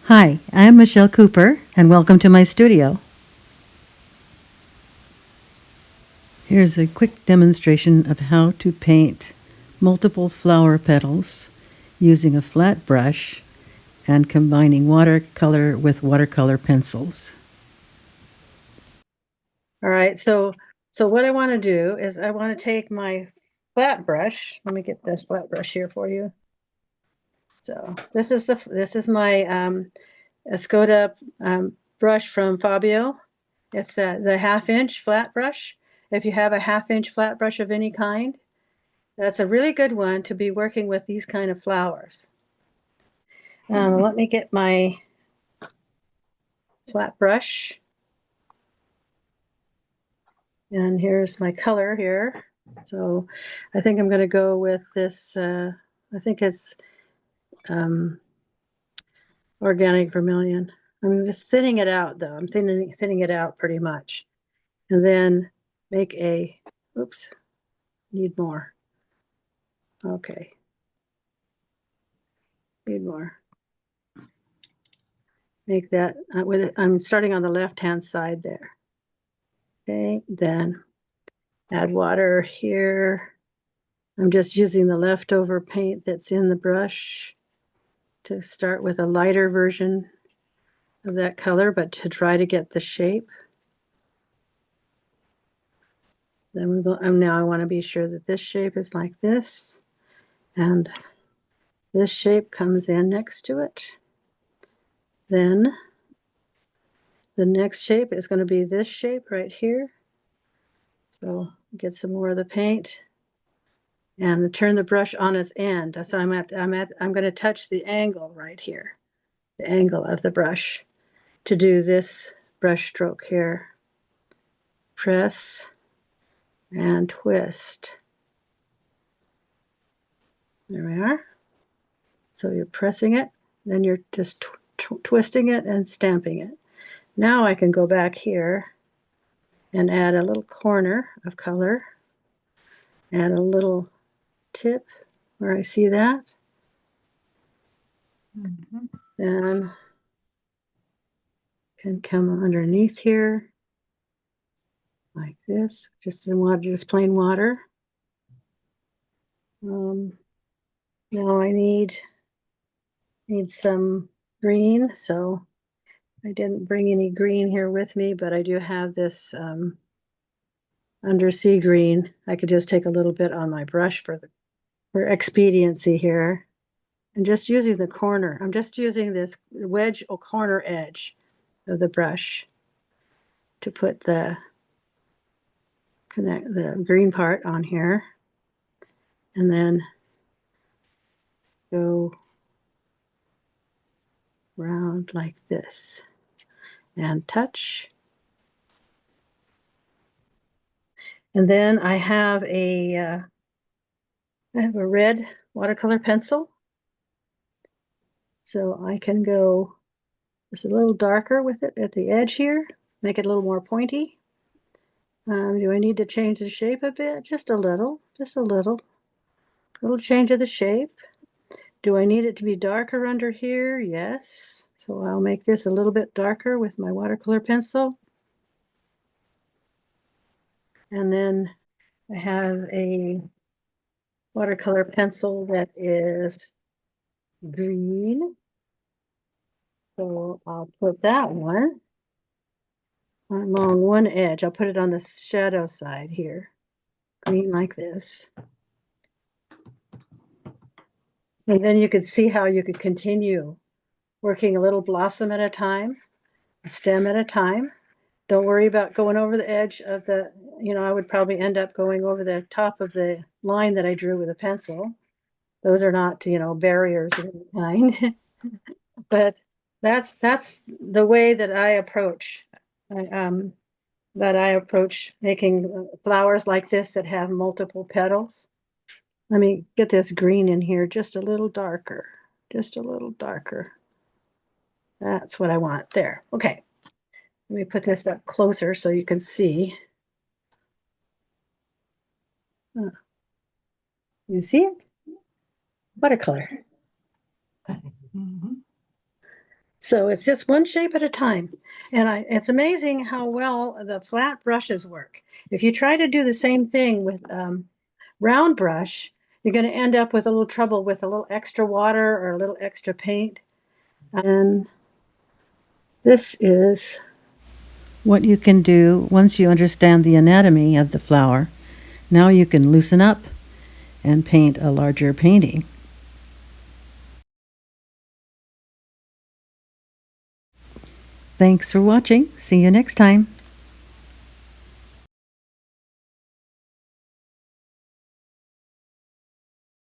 Hi, I'm Michelle Cooper, and welcome to my studio. Here's a quick demonstration of how to paint multiple flower petals using a flat brush and combining watercolor with watercolor pencils. All right, so what I want to do is I want to take my flat brush. Let me get this flat brush here for you. So this is my Escoda brush from Fabio. It's the half-inch flat brush. If you have a half-inch flat brush of any kind, that's a really good one to be working with these kind of flowers. Let me get my flat brush. And here's my color here. So I think I'm going to go with this, I think it's organic vermilion. I'm just thinning it out though. I'm thinning it out pretty much. And then make a, oops, need more. Okay, need more. Make that, I'm starting on the left-hand side there. Okay, then add water here. I'm just using the leftover paint that's in the brush to start with a lighter version of that color, but to try to get the shape. Then we go, now I want to be sure that this shape is like this, and this shape comes in next to it. Then the next shape is going to be this shape right here. So get some more of the paint and turn the brush on its end. So I'm going to touch the angle right here, the angle of the brush to do this brush stroke here. Press and twist. There we are. So you're pressing it, then you're just twisting it and stamping it. Now I can go back here and add a little corner of color, add a little tip where I see that. Then can come underneath here like this, just in water, just plain water. Now I need some green, so I didn't bring any green here with me, but I do have this undersea green. I could just take a little bit on my brush for expediency here. And just using the corner, I'm just using this wedge or corner edge of the brush to put the green part on here, and then go round like this and touch. And then I have a red watercolor pencil, so I can go just a little darker with it at the edge here, make it a little more pointy. Do I need to change the shape a bit? Just a little, little change of the shape. Do I need it to be darker under here? Yes. So I'll make this a little bit darker with my watercolor pencil. And then I have a watercolor pencil that is green. So I'll put that one along one edge. I'll put it on the shadow side here, green like this. And then you could see how you could continue working a little blossom at a time, a stem at a time. Don't worry about going over the edge of the, I would probably end up going over the top of the line that I drew with a pencil. Those are not, barriers of any kind. But that's the way that I approach making flowers like this that have multiple petals. Let me get this green in here just a little darker, just a little darker. That's what I want there. Okay, let me put this up closer so you can see. You see it? Watercolor. So it's just one shape at a time. And it's amazing how well the flat brushes work. If you try to do the same thing with round brush, you're going to end up with a little trouble with a little extra water or a little extra paint. And this is what you can do once you understand the anatomy of the flower. Now you can loosen up and paint a larger painting. Thanks for watching. See you next time.